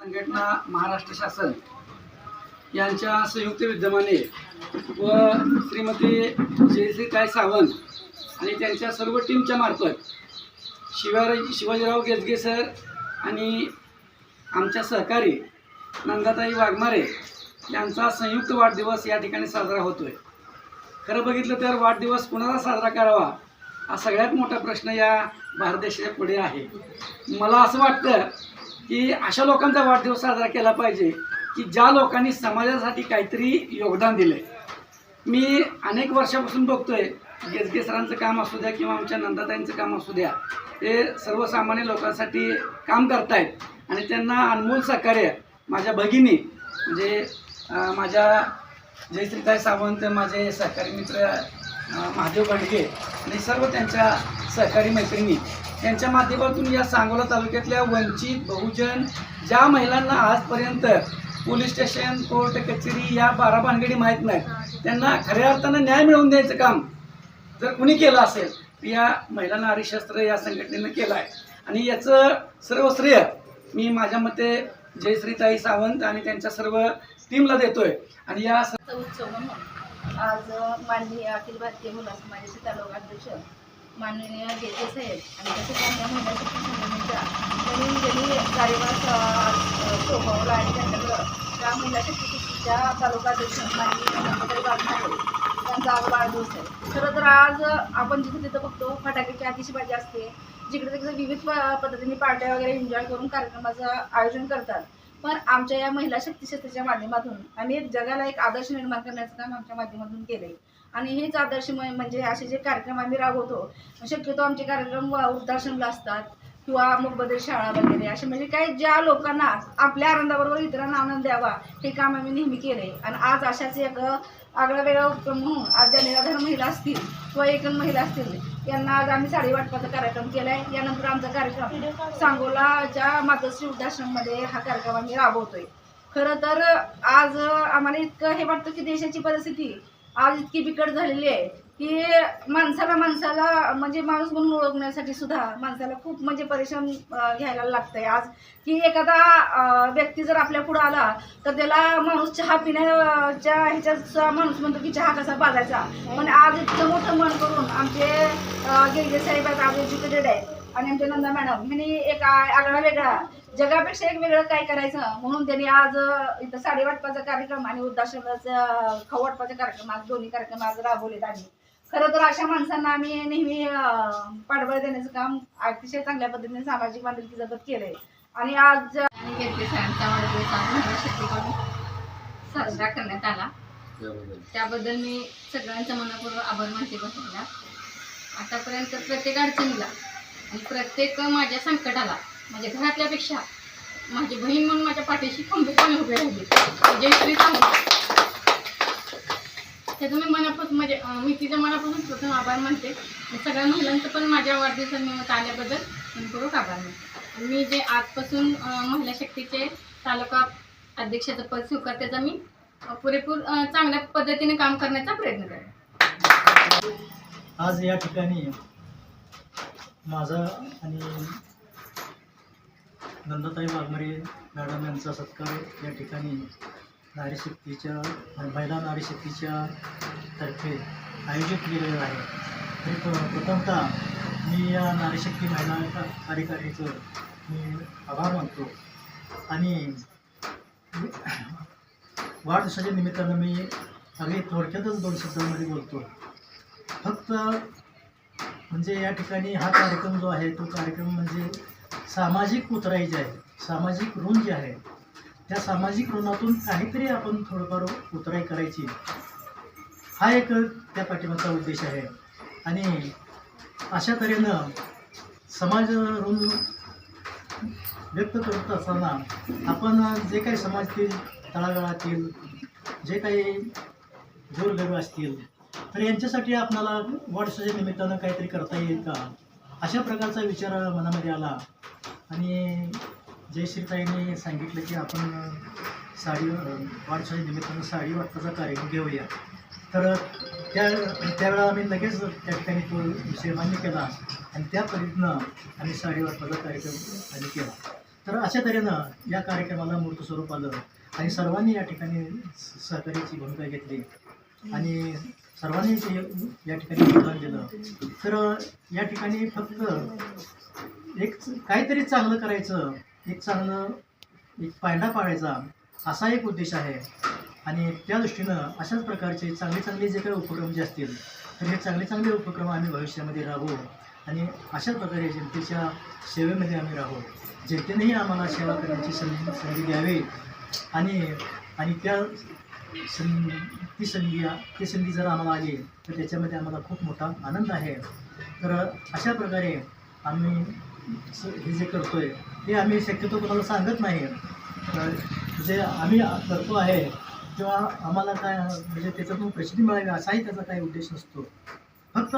संघटना महाराष्ट्र शासन यांच्या संयुक्त विद्यमाने व श्रीमती जयश्रीताई सावंत आणि त्यांच्या सर्व टीमच्या मार्फत शिवाजीराव गेजगे सर आणि आमच्या सहकारी नंदाताई वाघमारे यांचा संयुक्त वाढदिवस या ठिकाणी साजरा होतोय। खरं बघितलं तर वाढदिवस कुणाला साजरा करावा हा सगळ्यात मोठा प्रश्न या भारत देशाच्या पुढे आहे। मला असं वाटतं की अशा लोकांचा वाढदिवस साजरा केला पाहिजे की ज्या लोकांनी समाजासाठी काहीतरी योगदान दिले। मी अनेक वर्षापासून बघतोय गेजगे सरांचं काम असू द्या किंवा आमच्या नंदाताईंचं काम असू द्या, ते सर्वसामान्य लोकांसाठी काम करतायत आणि त्यांना अनमोल सहकार्य माझ्या भगिनी म्हणजे माझ्या जयश्रीताई सावंत, माझे सहकारी मित्र महादेव बंडगे आणि सर्व त्यांच्या सहकारी मैत्रिणी यांच्या माध्यमातून या सांगोला तालुक्यातल्या वंचित बहुजन ज्या महिलांना आजपर्यंत पोलीस स्टेशन, कोर्ट कचेरी या भानगडी माहीत नाहीत, त्यांना खऱ्या अर्थानं न्याय मिळवून द्यायचं काम जर कुणी केलं असेल तर या महिला नारी शस्त्र या संघटनेनं केलं आहे। आणि याचं सर्व श्रेय मी माझ्या मते जयश्रीताई सावंत आणि त्यांच्या सर्व टीमला देतोय। आणि या उत्सव म्हणून आज माननीय अखिल भारतीय महिला समाजाचे तालुका अध्यक्ष माननीय गेजगे साहेब आणि तसेच आमच्या महिला शक्ती संघटनेच्या नवीन ज्यांनी कार्यभार सोपवला आणि त्यांच्याकडं त्या महिला शक्तीच्या तालुका अध्यक्ष माननीय नंदाताई वाघमारे त्यांचा आज वाढदिवस आहे। खरं तर आज आपण जिथे तिथं बघतो फटाक्याची आतिषबाजी असते, जिकडे तिकडे विविध पद्धतीने पार्ट्या वगैरे एन्जॉय करून कार्यक्रमाचं आयोजन करतात, पण आमच्या या महिला शक्ती क्षेत्राच्या माध्यमातून आम्ही जगाला एक आदर्श निर्माण करण्याचं काम आमच्या माध्यमातून केले। आणि हेच आदर्श म्हणजे असे जे कार्यक्रम आम्ही राबवतो, शक्यतो आमचे कार्यक्रम वृद्धाश्रमला असतात किंवा मुकबधीर शाळा वगैरे असे म्हणजे काही ज्या लोकांना आपल्या आनंदाबरोबर इतरांना आनंद द्यावा हे काम आम्ही नेहमी केले। आणि आज अशाच एक आगळा वेगळा उपक्रम म्हणून आज ज्या निराधार महिला असतील किंवा एकल महिला असतील यांना आज आम्ही साडी वाटपाचा कार्यक्रम केला आहे। यानंतर आमचा कार्यक्रम सांगोलाच्या मातोश्री वृद्धाश्रममध्ये हा कार्यक्रम आम्ही राबवतोय। खरं तर आज आम्हाला इतकं हे वाटतं की देशाची परिस्थिती आज इतकी बिकट झालेली आहे की माणसाला म्हणजे माणूस म्हणून ओळखण्यासाठी सुद्धा माणसाला खूप म्हणजे परिश्रम घ्यायला लागतंय। आज की एखादा व्यक्ती जर आपल्या पुढे आला तर त्याला माणूस चहा पिण्याच्या ह्याच्यात माणूस म्हणतो की चहा कसा पाजायचा, पण आज इतकं मोठं मन करून आमचे गेजगे साहेब आहेत, आज एज्युकेटेड आहे आणि आमच्या नंदा मॅडम यांनी एक आगळा वेगळा जगापेक्षा एक वेगळं काय करायचं म्हणून त्यांनी आज इथं साडी वाटपाचा कार्यक्रम आणि वृद्धाश्रमाचा खाऊ वाटपाचा कार्यक्रम आज दोन्ही कार्यक्रम आज राबवलेत। आणि खरं तर अशा माणसांना आम्ही नेहमी पाठबळ देण्याचं काम अतिशय चांगल्या पद्धतीने सामाजिक बांधिलकी जगत केलंय। आणि आज गेजगे सरांचा वाढदिवस महिला शक्तीकडून साजरा करण्यात आला, त्याबद्दल मी सगळ्यांचा मनपूर्वक आभार मानते बसलेला। आतापर्यंत प्रत्येक अडचणीला आणि प्रत्येक माझ्या संकटाला माझ्या घरातल्यापेक्षा माझी बहीण म्हणून माझ्या पाठीशी खंबीरपणे उभे राहिली जयश्री सावंत। त्याचं मी मनापासून म्हणजे मी तिच्या मनापासून प्रथम आभार मानते। सगळ्या महिलांचं पण माझ्या वाढदिवसानिमित्त आल्याबद्दल मनपूर्वक आभार मानते। मी जे आजपासून महिला शक्तीचे तालुका अध्यक्षाचं पद स्वीकारते त्याचा मी पुरेपूर चांगल्या पद्धतीने काम करण्याचा प्रयत्न करेन। आज या ठिकाणी माझा आणि नंदाताई वाघमारे मॅडम यांचा सत्कार या ठिकाणी नारी शक्तीच्या महिला नारी शक्तीच्या तर्फे आयोजित केलेलं आहे। तरी प्रथमतः मी या नारी शक्ती महिला कार्यकारिणीचं मी आभार मानतो आणि वाढदिवसाच्या निमित्तानं मी अगदी थोडक्यातच 2 शब्दांमध्ये बोलतो। फक्त म्हणजे या ठिकाणी हा कार्यक्रम जो आहे तो कार्यक्रम म्हणजे सामाजिक उतराई जी आहे, सामाजिक ऋण जे आहे त्या सामाजिक ऋणातून काहीतरी आपण थोडंफार उतराई करायची हा एक त्या पाठीमागचा उद्देश आहे। आणि अशा तऱ्हेनं समाज ऋण व्यक्त करत असताना आपण जे काही समाजातील तळागाळातील जे काही गोरगरीब असतील तर यांच्यासाठी आपल्याला वाढदिवसाच्या निमित्तानं काहीतरी करता येईल का अशा प्रकारचा विचार मनामध्ये आला। आणि जयश्रीताईंनी सांगितलं की आपण साडी वाढदिवसाच्या निमित्तानं साडी वाटपाचा कार्यक्रम घेऊया, तर त्यावेळेला आम्ही लगेच त्या ठिकाणी तो विषय मान्य केला आणि त्या पद्धतीनं आम्ही साडी वाटपाचा कार्यक्रम आम्ही केला। तर अशा तऱ्हेनं या कार्यक्रमाला मूर्त स्वरूप आलं आणि सर्वांनी या ठिकाणी सहकार्याची भूमिका घेतली आणि सर्वांनी ते या ठिकाणी योगदान दिलं. तर या ठिकाणी फक्त एक काहीतरी चांगलं करायचं, एक पायंडा पाडायचा असा एक उद्देश आहे आणि त्या दृष्टीनं अशाच प्रकारचे चांगले चांगले जे काही उपक्रम जे असतील तर हे चांगले चांगले उपक्रम आम्ही भविष्यामध्ये राबवू आणि अशाच प्रकारे जनतेच्या सेवेमध्ये आम्ही राहू. जनतेनेही आम्हाला सेवा करण्याची संधी द्यावी आणि ती संधी जर आम्हाला आली तर त्याच्यामध्ये आम्हाला खूप मोठा आनंद आहे. तर अशा प्रकारे आम्ही हे जे करतोय ते आम्ही शक्यतो कोणाला सांगत नाही. जे आम्ही करतो आहे किंवा आम्हाला काय म्हणजे त्याच्यातून प्रसिद्धी मिळावी असाही त्याचा काही उद्देश नसतो. फक्त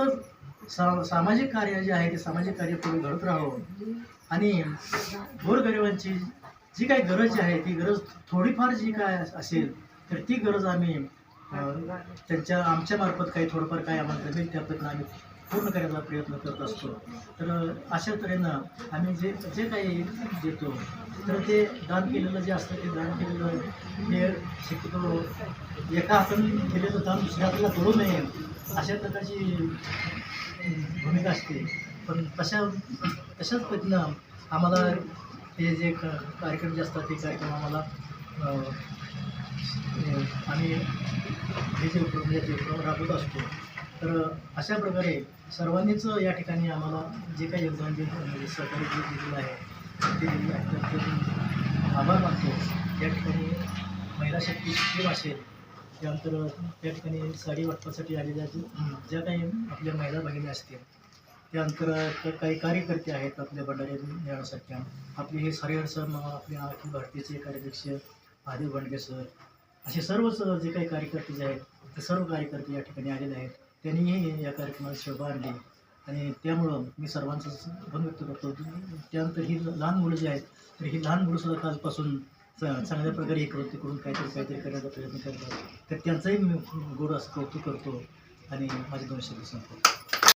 सामाजिक कार्य जे आहे ते सामाजिक कार्य पुढे घडत राहावं आणि गोरगरिबांची जी काही गरज आहे ती गरज थोडीफार जी काय असेल तर ती गरज आम्ही आमच्या मार्फत काही थोडंफार काय आम्हाला जमेल त्याबद्दल आम्ही पूर्ण करण्याचा प्रयत्न करत असतो. तर अशा तऱ्हेनं आम्ही जे काही देतो तर ते दान केलेलं जे असतं ते दान केलेलं हे शक्यतो एका हाताने केलेलं दान दुसऱ्या हाताला करू नये अशा प्रकारची भूमिका असते. पण तशाच पद्धतीनं आम्हाला हे जे कार्यक्रम जे असतात ते कार्यक्रम आम्हाला आम्ही हे जे उपक्रम राबवत असतो. तर अशा प्रकारे सर्वांनीच या ठिकाणी आम्हाला जे काही योगदान सहकार्य दिलेलं आहे ते अत्यंत आभार मानतो. या ठिकाणी महिला शक्ती स्कीम असेल त्यानंतर त्या ठिकाणी साडी वाटपासाठी आलेल्या ज्या काही आपल्या महिला भगिनी असतील त्यानंतर काही कार्यकर्ते आहेत आपल्या भंडारी मेळाव्यासाठी आपले हे हरिहर सर आपल्या अखिल भारतीयचे कार्याध्यक्ष महादेव बंडगे सर असे सर्वच जे काही कार्यकर्ते जे आहेत ते सर्व कार्यकर्ते या ठिकाणी आलेले आहेत. त्यांनीही या कार्यक्रमाला शोभा आणली आणि त्यामुळं मी सर्वांचं धन्यवाद व्यक्त करतो. त्यानंतर ही लहान मुलं जी आहेत तर ही लहान मुलंसुद्धा कालपासून चांगल्या प्रकारे हे करून काहीतरी करण्याचा प्रयत्न करतात. तर त्यांचाही मी गोड असं कौतुक करतो आणि माझे 2 शब्द संपतो.